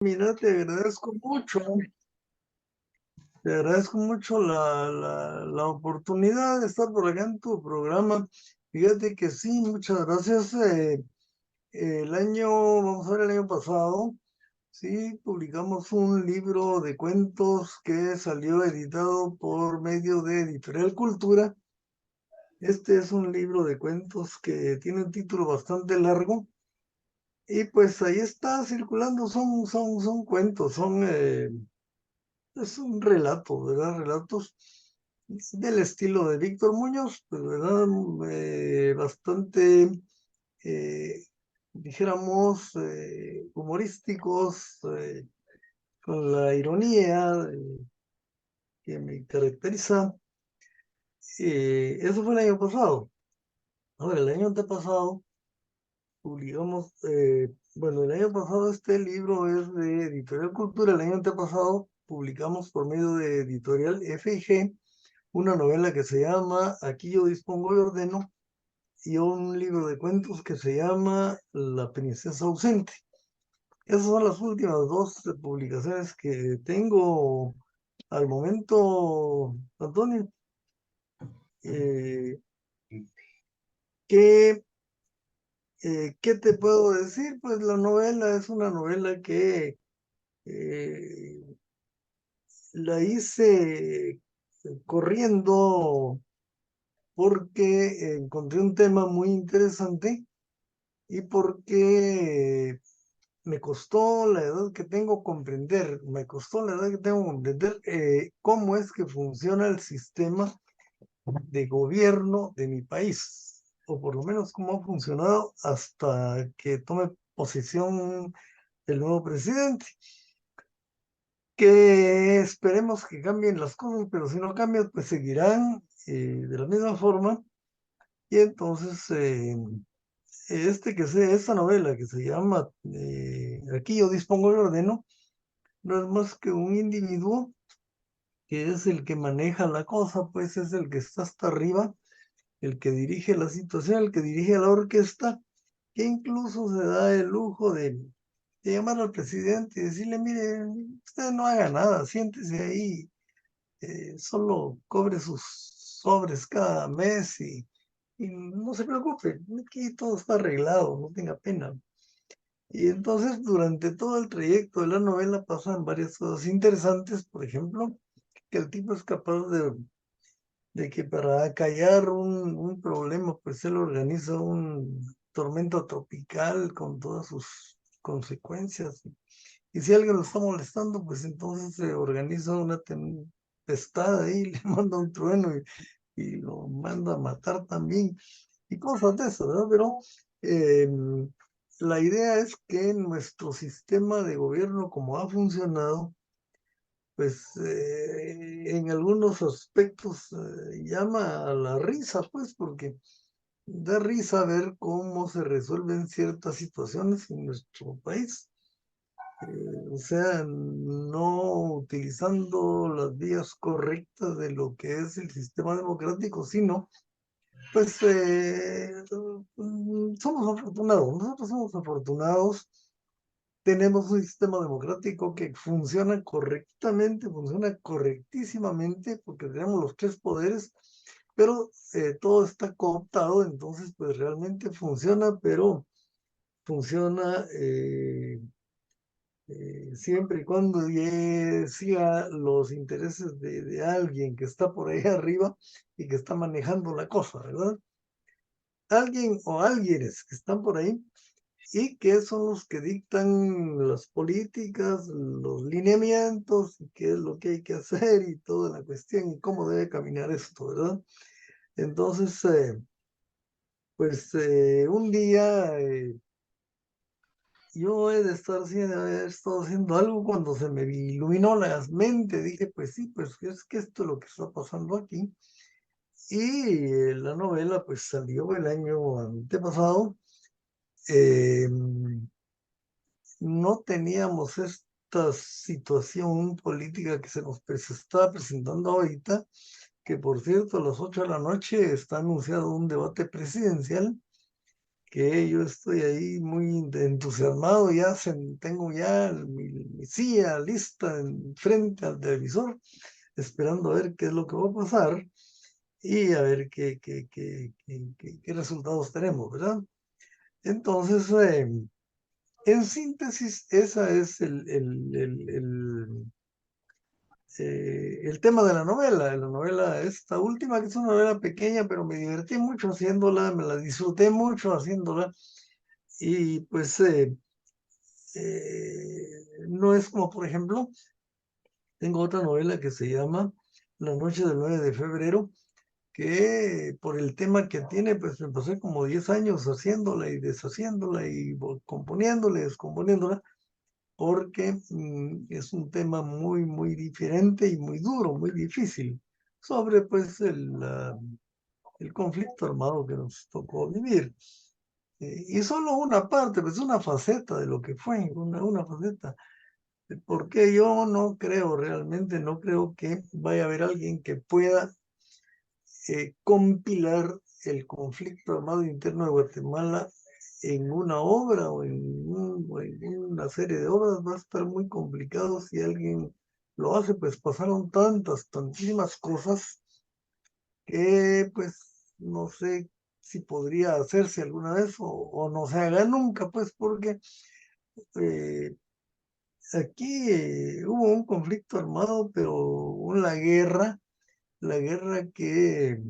Mira, te agradezco mucho la oportunidad de estar por acá en tu programa. Fíjate que sí, muchas gracias. Vamos a ver, el año pasado, sí, publicamos un libro de cuentos que salió editado por medio de Editorial Cultura. Este es un libro de cuentos que tiene un título bastante largo y pues ahí está circulando, son cuentos, es un relato, ¿verdad? Relatos del estilo de Víctor Muñoz, pues, ¿verdad? Bastante, eh, dijéramos, humorísticos, con la ironía que me caracteriza. Eso fue el año pasado. Ahora, el año antepasado publicamos, bueno, el año pasado este libro es de Editorial Cultura, el año antepasado publicamos por medio de Editorial FIG una novela que se llama Aquí yo dispongo y ordeno, y un libro de cuentos que se llama La princesa ausente. Esas son las últimas dos publicaciones que tengo al momento, Antonio. Eh, ¿qué, ¿Qué te puedo decir? Pues la novela es una novela que eh, la hice corriendo porque encontré un tema muy interesante y porque me costó la edad que tengo comprender, me costó la edad que tengo comprender cómo es que funciona el sistema de gobierno de mi país, o por lo menos cómo ha funcionado hasta que tome posesión el nuevo presidente. Que esperemos que cambien las cosas, pero si no cambian, pues seguirán de la misma forma. Y entonces esta novela que se llama Aquí yo dispongo y ordeno, no es más que un individuo que es el que maneja la cosa, pues es el que está hasta arriba, el que dirige la situación, el que dirige la orquesta, que incluso se da el lujo de llamar al presidente y decirle, mire, usted no haga nada, siéntese ahí, solo cobre sus sobres cada mes y no se preocupe, aquí todo está arreglado, no tenga pena. Y entonces durante todo el trayecto de la novela pasan varias cosas interesantes, por ejemplo, que el tipo es capaz de que para callar un problema, pues él organiza un tormenta tropical con todas sus consecuencias. Y si alguien lo está molestando, pues entonces se organiza una tempestad ahí, le manda un trueno y lo manda a matar también, y cosas de eso, ¿verdad? Pero eh, la idea es que nuestro sistema de gobierno, como ha funcionado, pues en algunos aspectos llama a la risa, pues, porque da risa ver cómo se resuelven ciertas situaciones en nuestro país. O sea, no utilizando las vías correctas de lo que es el sistema democrático, sino, pues, somos afortunados, nosotros somos afortunados, tenemos un sistema democrático que funciona correctamente, funciona correctísimamente, porque tenemos los tres poderes, pero todo está cooptado, entonces, pues realmente funciona, pero funciona siempre y cuando siga los intereses de alguien que está por ahí arriba y que está manejando la cosa, ¿verdad? Alguien o alguienes que están por ahí y que son los que dictan las políticas, los lineamientos, y qué es lo que hay que hacer y toda la cuestión y cómo debe caminar esto, ¿verdad? Entonces, pues un día yo he de estar haciendo, haber estado haciendo algo cuando se me iluminó la mente, dije, pues sí, pues es que esto es lo que está pasando aquí. Y la novela pues salió el año antepasado. Eh, no teníamos esta situación política que se nos está presentando ahorita, que por cierto a las 8 de la noche está anunciado un debate presidencial que yo estoy ahí muy entusiasmado, ya tengo ya mi silla lista frente al televisor, esperando a ver qué es lo que va a pasar y a ver qué resultados tenemos, ¿verdad? Entonces, en síntesis, esa es el tema de la novela. La novela, esta última, que es una novela pequeña, pero me divertí mucho haciéndola, me la disfruté mucho haciéndola. Y pues no es como, por ejemplo, tengo otra novela que se llama La noche del 9 de febrero, que por el tema que tiene, pues me pasé como 10 años haciéndola y deshaciéndola y componiéndola y descomponiéndola, porque es un tema muy, muy diferente y muy duro, muy difícil, sobre pues el conflicto armado que nos tocó vivir. Y solo una parte, pues una faceta de lo que fue, una faceta. Porque yo no creo realmente, no creo que vaya a haber alguien que pueda compilar el conflicto armado interno de Guatemala en una obra o en una serie de obras. Va a estar muy complicado si alguien lo hace, pues pasaron tantísimas cosas que pues no sé si podría hacerse alguna vez o no se haga nunca, pues porque eh, aquí hubo un conflicto armado, pero la guerra que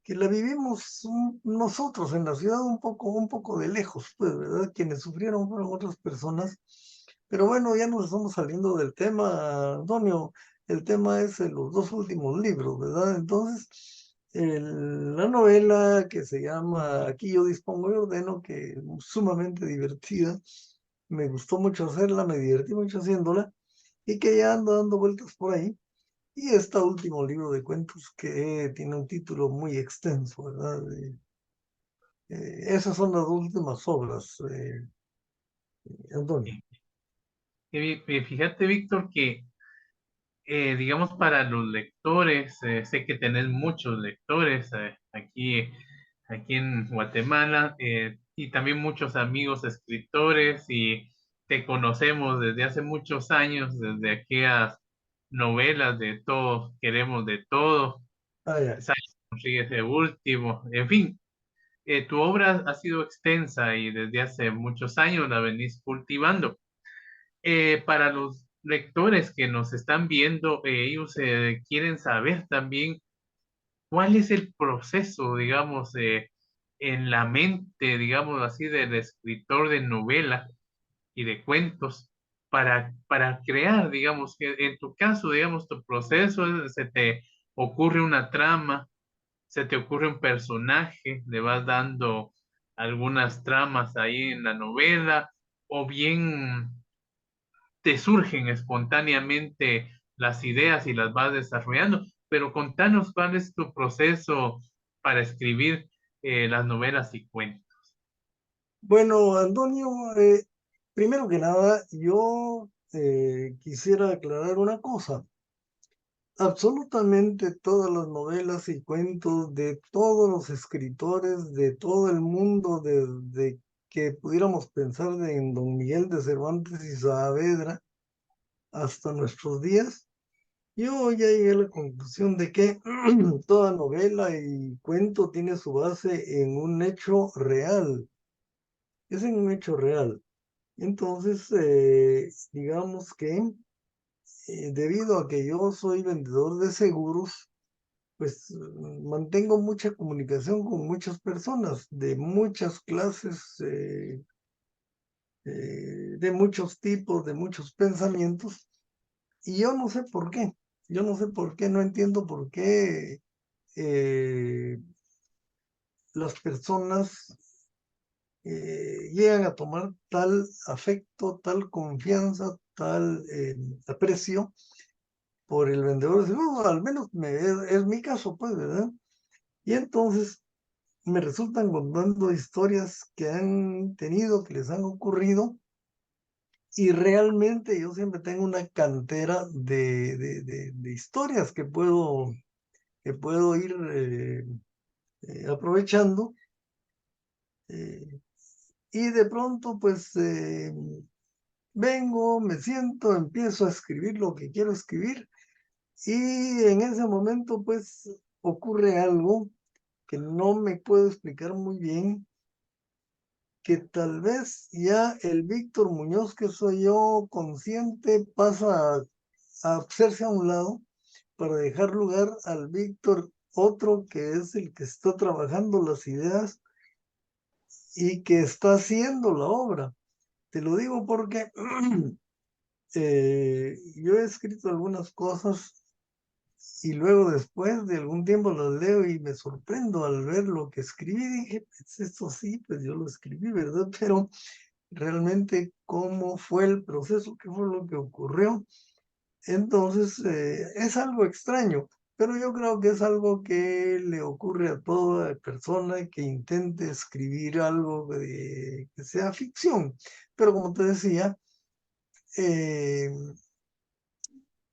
la vivimos nosotros en la ciudad un poco de lejos, pues, ¿verdad? Quienes sufrieron fueron otras personas. Pero bueno, ya nos estamos saliendo del tema, Antonio. El tema es los dos últimos libros, ¿verdad? Entonces, la novela que se llama Aquí yo dispongo y ordeno, que es sumamente divertida, me gustó mucho hacerla, me divertí mucho haciéndola, y que ya ando dando vueltas por ahí. Y este último libro de cuentos que tiene un título muy extenso, ¿verdad? Esas son las últimas obras, Antonio. Fíjate, Víctor, que digamos para los lectores, sé que tenés muchos lectores aquí en Guatemala y también muchos amigos escritores y te conocemos desde hace muchos años, desde aquellas novelas de Todos queremos de todo, Ah, ya. Sáenz Rodríguez de último, en fin, tu obra ha sido extensa y desde hace muchos años la venís cultivando. Para los lectores que nos están viendo, ellos quieren saber también cuál es el proceso, digamos, en la mente, digamos así, del escritor de novela y de cuentos para crear, digamos, que en tu caso, digamos, tu proceso, se te ocurre una trama, se te ocurre un personaje, le vas dando algunas tramas ahí en la novela, o bien te surgen espontáneamente las ideas y las vas desarrollando, pero contanos cuál es tu proceso para escribir las novelas y cuentos. Bueno, Antonio, primero que nada, yo quisiera aclarar una cosa. Absolutamente todas las novelas y cuentos de todos los escritores de todo el mundo, desde que pudiéramos pensar en Don Miguel de Cervantes y Saavedra hasta nuestros días, yo ya llegué a la conclusión de que toda novela y cuento tiene su base en un hecho real, es en un hecho real. Entonces, digamos que debido a que yo soy vendedor de seguros, pues mantengo mucha comunicación con muchas personas de muchas clases, de muchos tipos, de muchos pensamientos, y yo no sé por qué, yo no sé por qué, no entiendo por qué eh, las personas llegan a tomar tal afecto, tal confianza, tal aprecio por el vendedor de seguros. Al menos es mi caso, pues, ¿verdad? Y entonces me resultan contando historias que han tenido, que les han ocurrido, y realmente yo siempre tengo una cantera de historias que puedo ir aprovechando, y de pronto pues vengo, me siento, empiezo a escribir lo que quiero escribir y en ese momento pues ocurre algo que no me puedo explicar muy bien, que tal vez ya el Víctor Muñoz que soy yo consciente pasa a hacerse a un lado para dejar lugar al Víctor otro que es el que está trabajando las ideas y que está haciendo la obra. Te lo digo porque yo he escrito algunas cosas y luego después de algún tiempo las leo y me sorprendo al ver lo que escribí. Dije, pues esto sí, pues yo lo escribí, ¿verdad? Pero realmente cómo fue el proceso, qué fue lo que ocurrió. Entonces, es algo extraño, pero yo creo que es algo que le ocurre a toda persona que intente escribir algo que sea ficción. Pero como te decía, eh,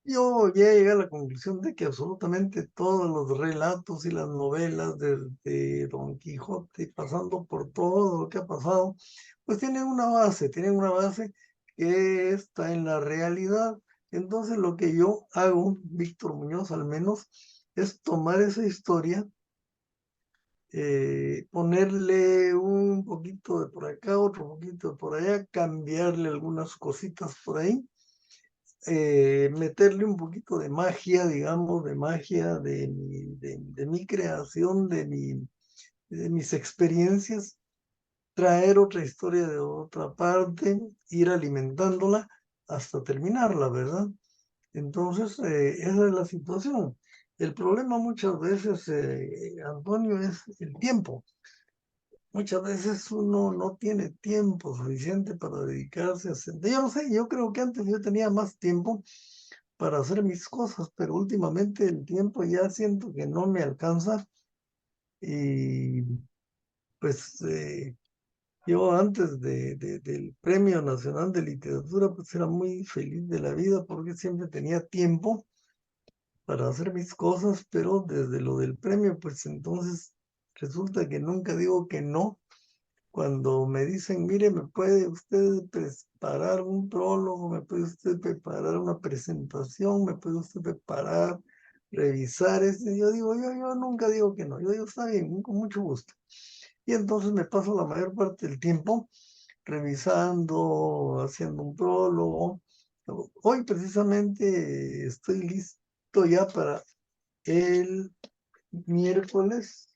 yo ya llegué a la conclusión de que absolutamente todos los relatos y las novelas desde Don Quijote, pasando por todo lo que ha pasado, pues tienen una base que está en la realidad. Entonces lo que yo hago, Víctor Muñoz al menos, es tomar esa historia, ponerle un poquito de por acá, otro poquito de por allá, cambiarle algunas cositas por ahí, meterle un poquito de magia, digamos, de magia de mi creación, de mis experiencias, traer otra historia de otra parte, ir alimentándola hasta terminarla, ¿verdad? Entonces, esa es la situación. El problema muchas veces, Antonio, es el tiempo. Muchas veces uno no tiene tiempo suficiente para dedicarse a hacer. Yo no sé, yo creo que antes yo tenía más tiempo para hacer mis cosas, pero últimamente el tiempo ya siento que no me alcanza y pues yo antes del Premio Nacional de Literatura pues era muy feliz de la vida porque siempre tenía tiempo para hacer mis cosas, pero desde lo del premio pues entonces resulta que nunca digo que no. Cuando me dicen, mire, ¿me puede usted preparar un prólogo? ¿Me puede usted preparar una presentación? ¿Me puede usted preparar, revisar este? Yo digo, yo nunca digo que no. Yo digo, está bien, con mucho gusto. Y entonces me paso la mayor parte del tiempo revisando, haciendo un prólogo. Hoy precisamente estoy listo ya para el miércoles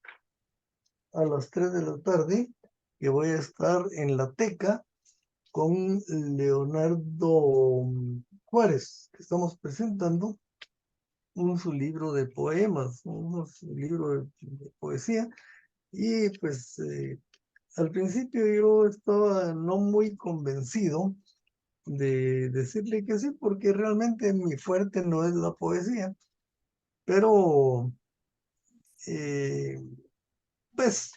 a las 3 de la tarde, que voy a estar en la Teca con Leonardo Juárez, que estamos presentando su libro de poemas, su libro de poesía. Y pues al principio yo estaba no muy convencido de decirle que sí, porque realmente mi fuerte no es la poesía, pero eh, pues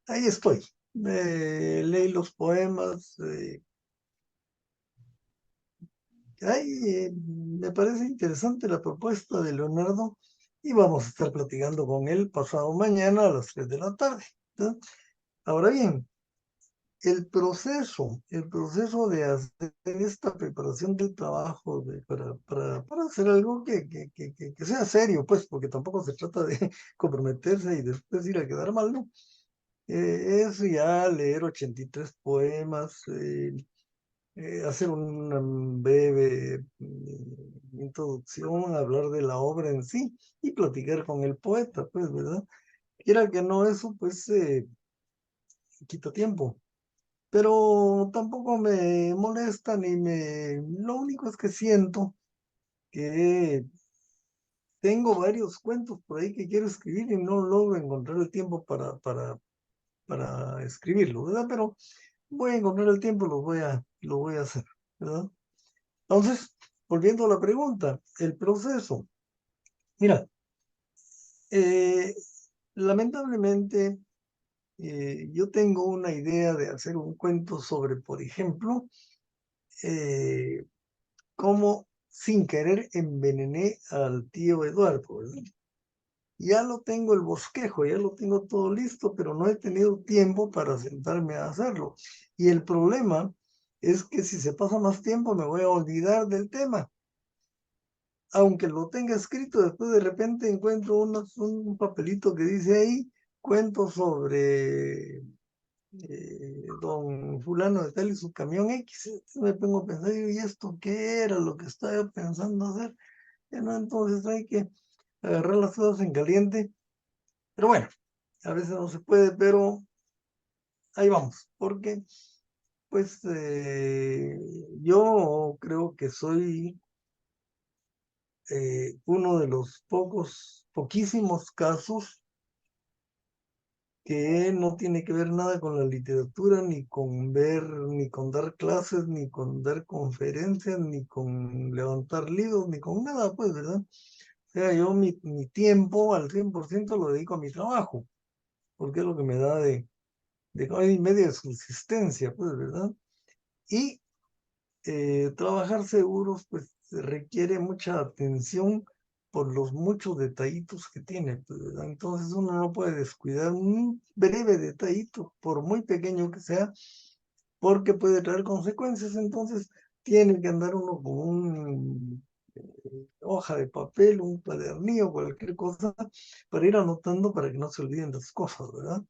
ahí estoy. Leí los poemas, me parece interesante la propuesta de Leonardo y vamos a estar platicando con él pasado mañana a las 3 de la tarde, ¿no? Ahora bien, el proceso de hacer esta preparación del trabajo para hacer algo que sea serio, pues, porque tampoco se trata de comprometerse y después ir a quedar mal, ¿no? Es ya leer 83 poemas, hacer una breve introducción, hablar de la obra en sí y platicar con el poeta, pues, ¿verdad? Quiera que no, eso pues quita tiempo, pero tampoco me molesta ni me... Lo único es que siento que tengo varios cuentos por ahí que quiero escribir y no logro encontrar el tiempo para escribirlo, ¿verdad? Pero voy a encontrar el tiempo, lo voy a hacer, ¿verdad? Entonces, volviendo a la pregunta, el proceso. Mira, eh, lamentablemente yo tengo una idea de hacer un cuento sobre, por ejemplo, eh, cómo sin querer envenené al tío Eduardo, ¿verdad? ya lo tengo el bosquejo, ya lo tengo todo listo, pero no he tenido tiempo para sentarme a hacerlo. Y el problema es que si se pasa más tiempo me voy a olvidar del tema. Aunque lo tenga escrito, después de repente encuentro un papelito que dice ahí, cuento sobre don fulano de tal y su camión X. Me pongo a pensar, ¿y esto qué era lo que estaba pensando hacer? No, entonces hay que agarrar las cosas en caliente. Pero bueno, a veces no se puede, pero ahí vamos, porque pues yo creo que soy uno de los poquísimos casos que no tiene que ver nada con la literatura, ni con dar clases, ni con dar conferencias, ni con levantar libros, ni con nada, pues, ¿verdad? O sea, yo mi tiempo al 100% lo dedico a mi trabajo, porque es lo que me da de medio de subsistencia, pues, ¿verdad? Y trabajar seguros, pues requiere mucha atención por los muchos detallitos que tiene, pues, ¿verdad? Entonces uno no puede descuidar un breve detallito, por muy pequeño que sea, porque puede traer consecuencias. Entonces tiene que andar uno con un hoja de papel, un cuadernillo, cualquier cosa, para ir anotando para que no se olviden las cosas, ¿verdad?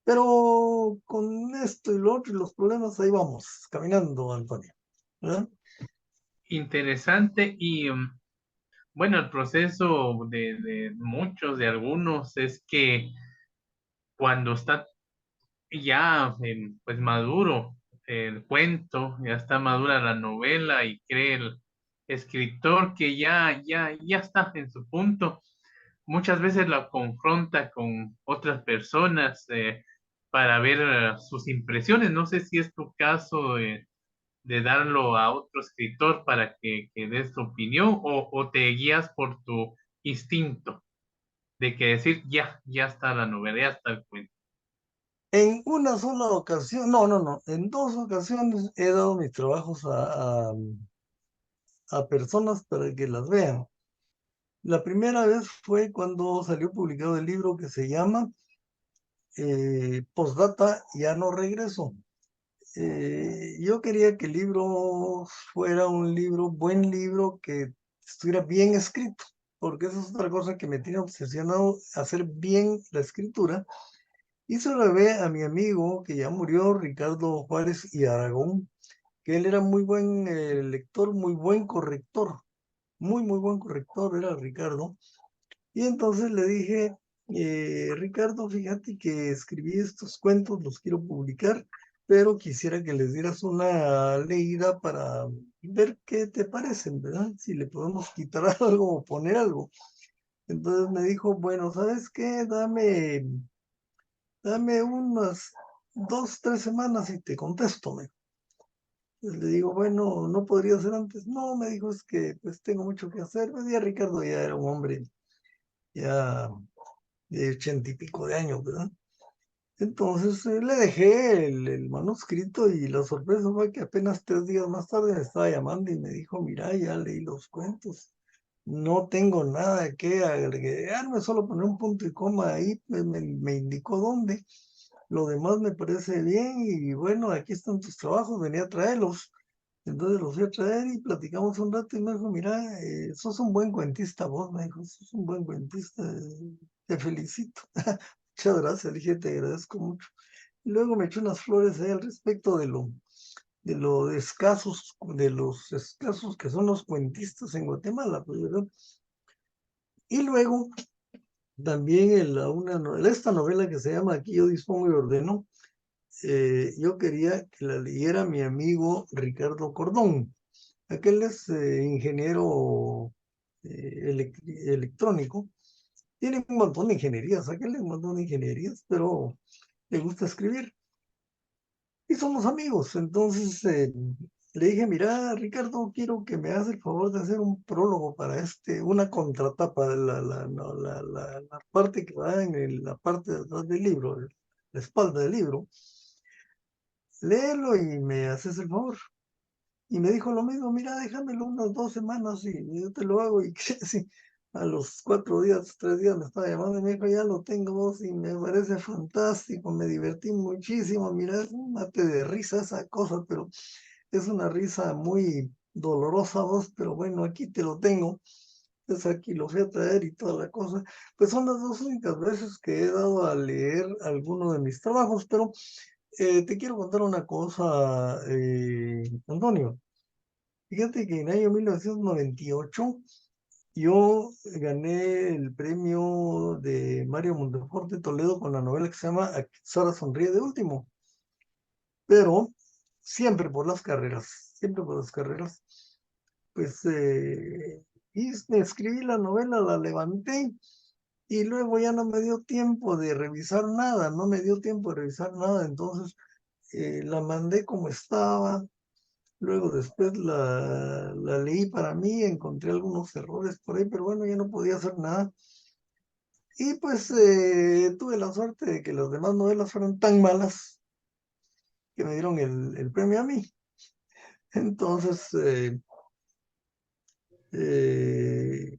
Pero con esto y lo otro y los problemas, ahí vamos, caminando, Antonio, ¿verdad? Interesante y bueno, el proceso de muchos, de algunos, es que cuando está ya pues maduro el cuento, ya está madura la novela y cree el escritor que ya está en su punto. Muchas veces la confronta con otras personas para ver sus impresiones. No sé si es tu caso de darlo a otro escritor para que dé su opinión o te guías por tu instinto de que decir ya está la novela, ya está el cuento. En una sola ocasión, no, en dos ocasiones he dado mis trabajos a personas para que las vean. La primera vez fue cuando salió publicado el libro que se llama Postdata, ya no regreso. Yo quería que el libro fuera un libro, buen libro, que estuviera bien escrito, porque esa es otra cosa que me tiene obsesionado, hacer bien la escritura. Y se lo ve a mi amigo que ya murió, Ricardo Juárez y Aragón, que él era muy buen lector, muy buen corrector, muy buen corrector era Ricardo. Y entonces le dije, Ricardo, fíjate que escribí estos cuentos, los quiero publicar, pero quisiera que les dieras una leída para ver qué te parecen, ¿verdad? Si le podemos quitar algo o poner algo. Entonces me dijo, bueno, ¿sabes qué? Dame unas 2, 3 semanas y te contesto. Le digo, bueno, ¿no podría ser antes? No, me dijo, es que pues tengo mucho que hacer. Pues ya Ricardo ya era un hombre ya de 80 y pico de años, ¿verdad? Entonces le dejé el manuscrito y la sorpresa fue que apenas 3 días más tarde me estaba llamando y me dijo, mira, ya leí los cuentos. No tengo nada que agregarme, solo poner un punto y coma ahí, pues, me indicó dónde. Lo demás me parece bien y bueno, aquí están tus trabajos, venía a traerlos. Entonces los fui a traer y platicamos un rato y me dijo, mira, sos un buen cuentista vos, me dijo, sos un buen cuentista, te felicito. Muchas gracias, le dije, te agradezco mucho. Y luego me echó unas flores ahí al respecto de los escasos que son los cuentistas en Guatemala, pues, ¿verdad? Y luego también esta novela que se llama Aquí yo dispongo y ordeno, yo quería que la leyera mi amigo Ricardo Cordón. Aquel es ingeniero electrónico. Tiene un montón de ingenierías, aquel un montón de ingenierías, pero le gusta escribir. Y somos amigos. Entonces le dije, mira, Ricardo, quiero que me hagas el favor de hacer un prólogo para una contratapa, la parte que va la parte de atrás del libro, la espalda del libro. Léelo y me haces el favor. Y me dijo lo mismo, mira, déjamelo unas 2 semanas y yo te lo hago. Y que sí. A los 4 días, 3 días me estaba llamando y me dijo, ya lo tengo vos y me parece fantástico, me divertí muchísimo, mira, es un mate de risa esa cosa, pero es una risa muy dolorosa vos, pero bueno, aquí te lo tengo, es aquí, lo fui a traer y toda la cosa. Pues son las dos únicas veces que he dado a leer alguno de mis trabajos, pero te quiero contar una cosa, Antonio. Fíjate que en el año 1998 yo gané el premio de Mario Montefort de Toledo con la novela que se llama Sara sonríe de último, pero siempre por las carreras, siempre por las carreras, pues y me escribí la novela, la levanté y luego ya no me dio tiempo de revisar nada, no me dio tiempo de revisar nada, entonces la mandé como estaba. Luego después la leí para mí, encontré algunos errores por ahí, pero bueno, ya no podía hacer nada. Y pues tuve la suerte de que las demás novelas fueron tan malas que me dieron el premio a mí. Entonces, eh,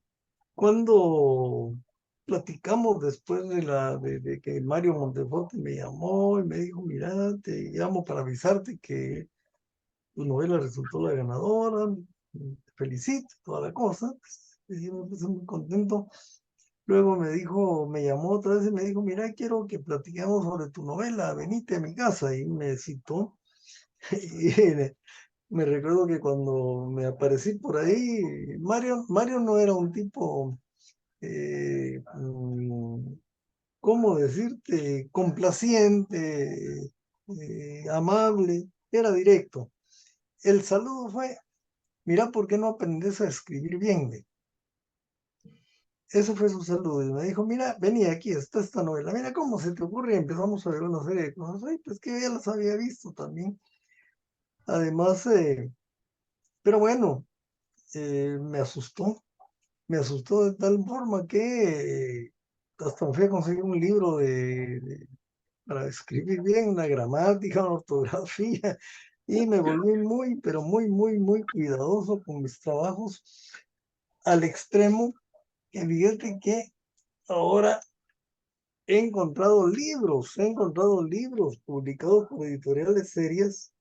cuando platicamos después de que Mario Monteforte me llamó y me dijo, mira, te llamo para avisarte que tu novela resultó la ganadora, te felicito, toda la cosa. Pues, y me puse muy contento. Luego me dijo, me llamó otra vez y me dijo, mira, quiero que platiquemos sobre tu novela, venite a mi casa. Y me citó. Y me recuerdo que cuando me aparecí por ahí, Mario no era un tipo, ¿cómo decirte? Complaciente, amable, era directo. El saludo fue, mira, ¿por qué no aprendes a escribir bien? Ese fue su saludo y me dijo, mira, vení aquí, está esta novela, mira cómo se te ocurre y empezamos a ver una serie de cosas. Ay, pues que yo ya las había visto también. Además, pero bueno, me asustó de tal forma que hasta me fui a conseguir un libro para escribir bien, una gramática, una ortografía, y me volví muy, pero muy, muy, muy cuidadoso con mis trabajos al extremo que fíjate que ahora he encontrado libros publicados por editoriales serias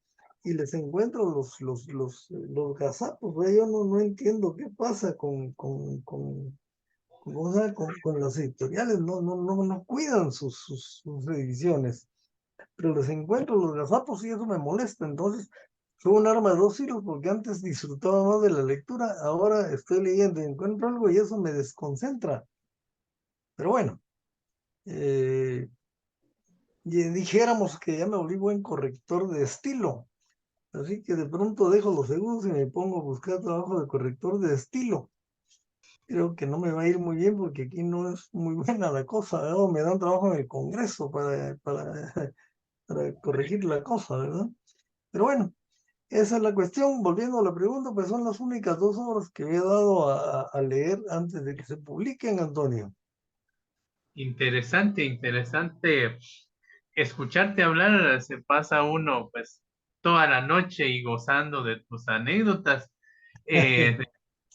y les encuentro los gazapos. ¿Ve? Yo no entiendo qué pasa o sea, con las editoriales, no cuidan sus ediciones, pero les encuentro los gazapos y eso me molesta. Entonces, fue un arma de dos filos porque antes disfrutaba más de la lectura, ahora estoy leyendo y encuentro algo y eso me desconcentra. Pero bueno, eh, y dijéramos que ya me volví buen corrector de estilo. Así que de pronto dejo los seguros y me pongo a buscar trabajo de corrector de estilo. Creo que no me va a ir muy bien porque aquí no es muy buena la cosa. Luego me dan trabajo en el Congreso para corregir la cosa, ¿verdad? Pero bueno, esa es la cuestión. Volviendo a la pregunta, pues son las únicas dos obras que me he dado a leer antes de que se publiquen, Antonio. Interesante, interesante escucharte hablar. Se pasa uno pues toda la noche y gozando de tus anécdotas. Eh,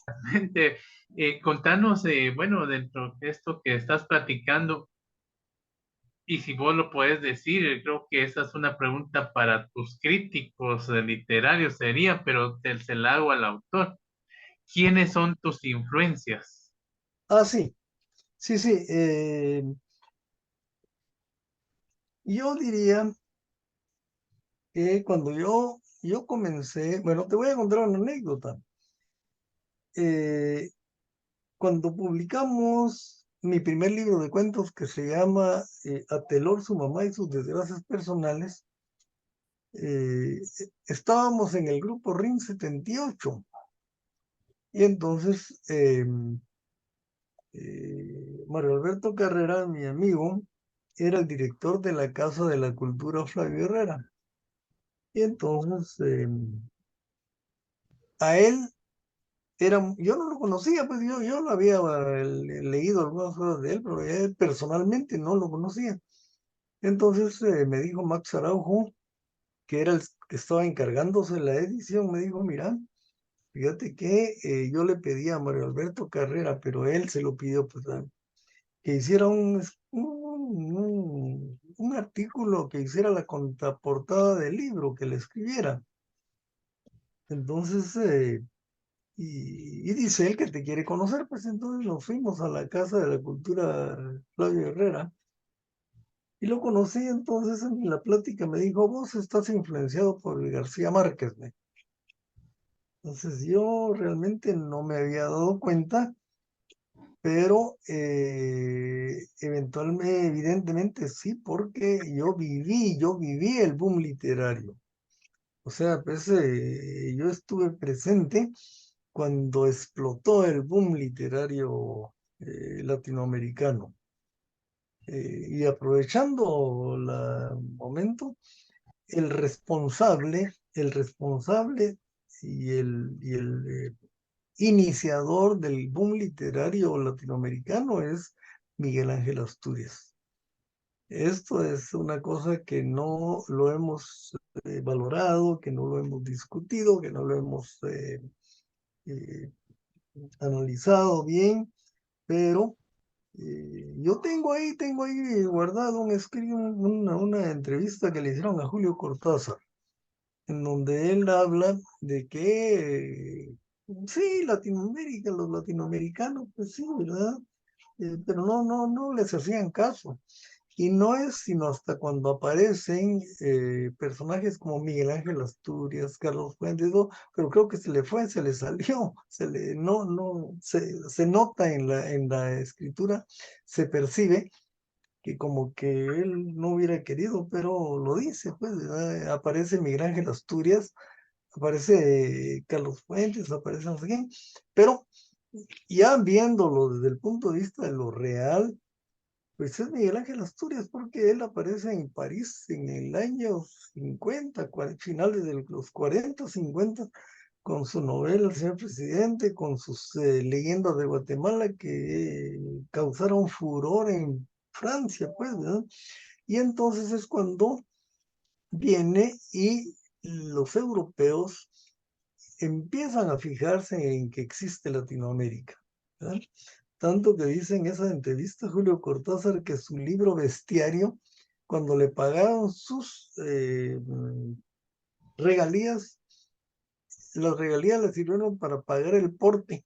realmente, contanos, bueno, dentro de esto que estás platicando, y si vos lo puedes decir, creo que esa es una pregunta para tus críticos literarios, sería, pero se la hago al autor. ¿Quiénes son tus influencias? Ah, sí, sí, sí. Yo diría que cuando yo comencé, bueno, te voy a contar una anécdota. Eh, Cuando publicamos mi primer libro de cuentos que se llama Atelor, su mamá y sus desgracias personales, eh, estábamos en el grupo RIN 78 y entonces Mario Alberto Carrera, mi amigo, era el director de la Casa de la Cultura Flavio Herrera. Y entonces a él yo no lo conocía, pues yo lo había leído algunas cosas de él, pero él personalmente no lo conocía. Entonces me dijo Max Araujo, que era el que estaba encargándose de la edición, me dijo, mira, Fíjate que yo le pedí a Mario Alberto Carrera, pero él se lo pidió pues, que hiciera un artículo, que hiciera la contraportada del libro, que le escribiera. Entonces, y dice él que te quiere conocer, pues entonces nos fuimos a la Casa de la Cultura Flavio Herrera y lo conocí. Entonces en la plática me dijo, vos estás influenciado por el García Márquez. Entonces yo realmente no me había dado cuenta, pero eventualmente, evidentemente sí, porque yo viví el boom literario. O sea, pues yo estuve presente cuando explotó el boom literario latinoamericano. Y aprovechando el momento, el responsable y el iniciador del boom literario latinoamericano es Miguel Ángel Asturias. Esto es una cosa que no lo hemos valorado, que no lo hemos discutido, que no lo hemos eh, analizado bien, pero yo tengo ahí guardado una entrevista que le hicieron a Julio Cortázar, en donde él habla de que sí, Latinoamérica, los latinoamericanos, pues sí, ¿verdad? Pero no les hacían caso. Y no es sino hasta cuando aparecen personajes como Miguel Ángel Asturias, Carlos Fuentes, ¿no? Pero creo que se le salió, se nota en la escritura, se percibe que como que él no hubiera querido, pero lo dice, pues, ¿verdad? Aparece Miguel Ángel Asturias, aparece Carlos Fuentes, aparece no sé quién, pero ya viéndolo desde el punto de vista de lo real, pues es Miguel Ángel Asturias, porque él aparece en París en el año 50, finales de los 40, 50, con su novela El señor presidente, con sus leyendas de Guatemala que causaron furor en Francia, pues, ¿verdad? Y entonces es cuando viene y los europeos empiezan a fijarse en que existe Latinoamérica, ¿verdad? Tanto que dice en esa entrevista Julio Cortázar que su libro Bestiario, cuando le pagaron sus regalías, las regalías le sirvieron para pagar el porte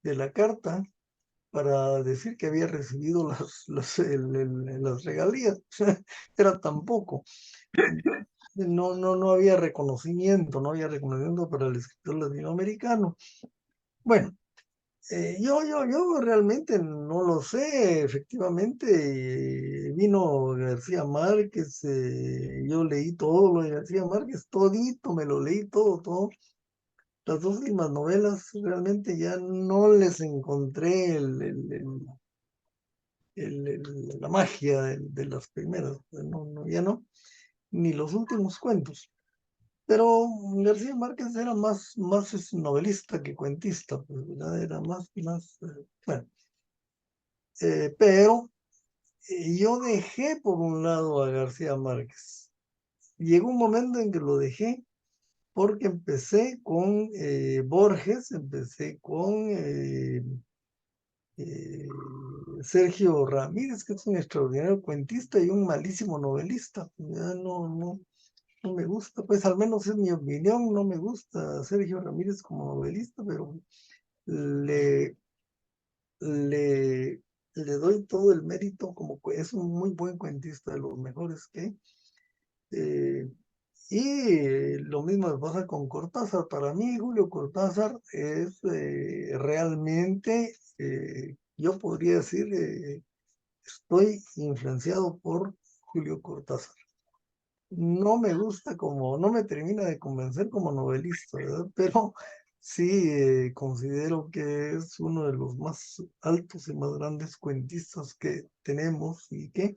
de la carta, para decir que había recibido las regalías. Era tan poco. No había reconocimiento, no había reconocimiento para el escritor latinoamericano. Bueno, yo realmente no lo sé. Efectivamente, vino García Márquez, yo leí todo lo de García Márquez, todito, me lo leí todo. Las dos últimas novelas realmente ya no les encontré la magia de las primeras, ya no, ni los últimos cuentos. Pero García Márquez era más novelista que cuentista, pues, ¿verdad? Era más, bueno, pero yo dejé por un lado a García Márquez. Llegó un momento en que lo dejé porque empecé con Borges, empecé con Sergio Ramírez, que es un extraordinario cuentista y un malísimo novelista. Ya no me gusta, pues al menos es mi opinión, no me gusta Sergio Ramírez como novelista, pero le, le, le doy todo el mérito, como que es un muy buen cuentista, de los mejores que hay. Eh, y lo mismo me pasa con Cortázar. Para mí, Julio Cortázar es realmente, yo podría decir, estoy influenciado por Julio Cortázar. No me termina de convencer como novelista, ¿verdad? Pero sí considero que es uno de los más altos y más grandes cuentistas que tenemos y que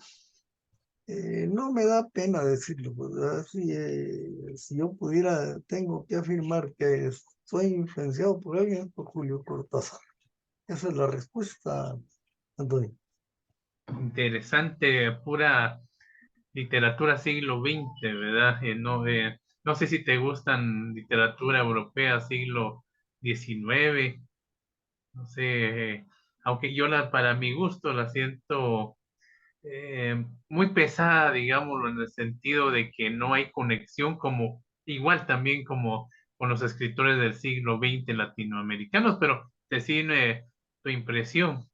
no me da pena decirlo, ¿verdad? Si yo pudiera, tengo que afirmar que soy influenciado por alguien, por Julio Cortázar. Esa es la respuesta, Antonio. Interesante, pura literatura siglo XX, ¿verdad? No sé si te gustan literatura europea siglo XIX, no sé, aunque yo para mi gusto la siento muy pesada, digámoslo, en el sentido de que no hay conexión como, igual también como con los escritores del siglo XX latinoamericanos, pero decime tu impresión.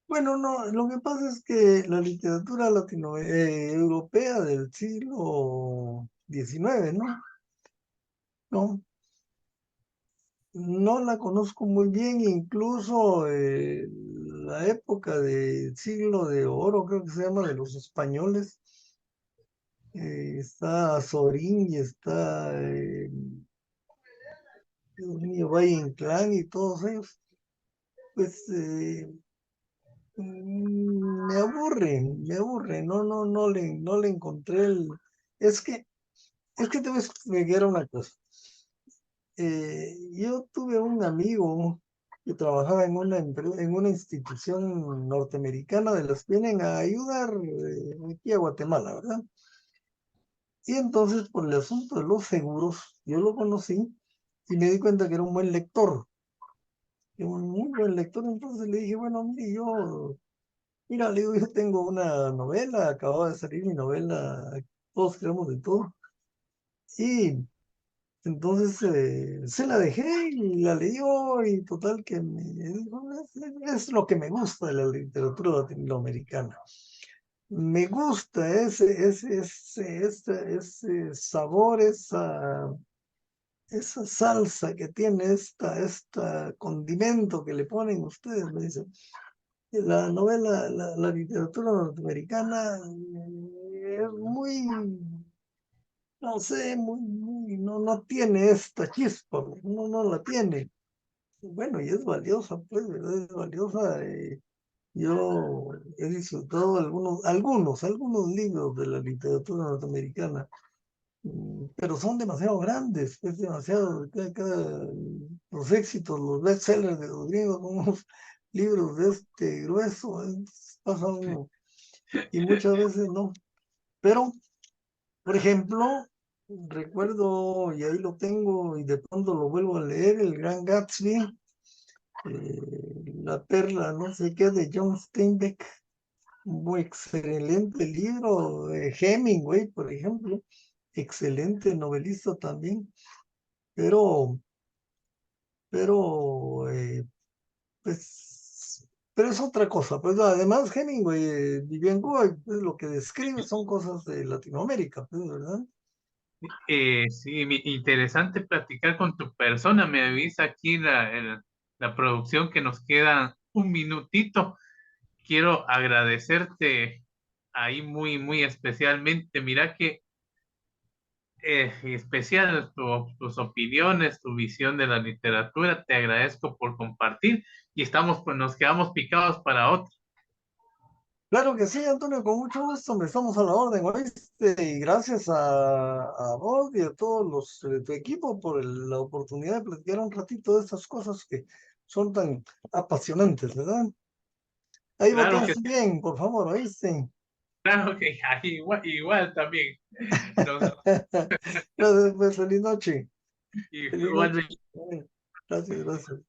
Bueno, no, lo que pasa es que la literatura europea del siglo XIX, ¿no? No, no la conozco muy bien, incluso la época del siglo de oro, creo que se llama, de los españoles. Está Sorín y está Dios mío, Valle Inclán y todos ellos. Pues me aburre, no le encontré el... Es que, es que te voy a explicar una cosa. Yo tuve un amigo que trabajaba en en una institución norteamericana de las que vienen a ayudar aquí a Guatemala, ¿verdad? Y entonces, por el asunto de los seguros, yo lo conocí y me di cuenta que era un buen lector, que un muy buen lector. Entonces le dije, bueno, mire, mira, le digo, yo tengo una novela, acababa de salir mi novela, todos queremos de todo. Y entonces se la dejé y la leyó y total que me dijo, es lo que me gusta de la literatura latinoamericana. Me gusta ese sabor, esa salsa que tiene esta condimento que le ponen ustedes, me dice. La novela, la literatura norteamericana es muy, no sé, no tiene esta chispa, no la tiene. Bueno, y es valiosa, pues, ¿verdad? Es valiosa. Yo he disfrutado algunos libros de la literatura norteamericana, pero son demasiado grandes, es demasiado, los éxitos, los bestsellers de los griegos, son unos libros de este grueso, pasa uno, y muchas veces no. Pero, por ejemplo, recuerdo, y ahí lo tengo, y de pronto lo vuelvo a leer, El Gran Gatsby, La Perla, no sé qué, de John Steinbeck, un muy excelente libro, Hemingway, por ejemplo, excelente novelista también, pero, pero, pues, pero es otra cosa, pues además Hemingway vivió en Cuba, pues, lo que describe son cosas de Latinoamérica, pues, ¿verdad? Sí, interesante platicar con tu persona. Me avisa aquí la producción que nos queda un minutito. Quiero agradecerte ahí muy, muy especialmente. Mira que especial tus opiniones, tu visión de la literatura. Te agradezco por compartir y estamos, pues nos quedamos picados para otro. Claro que sí, Antonio, con mucho gusto, me estamos a la orden, ¿oíste? Y gracias a vos y a todos los de tu equipo por la oportunidad de platicar un ratito de estas cosas que son tan apasionantes, ¿verdad? Ahí Claro que votaste sí, bien, por favor, ¿oíste? claro que igual, igual también. Nos, Gracias, pues, feliz noche. Feliz noche. igual Gracias, gracias.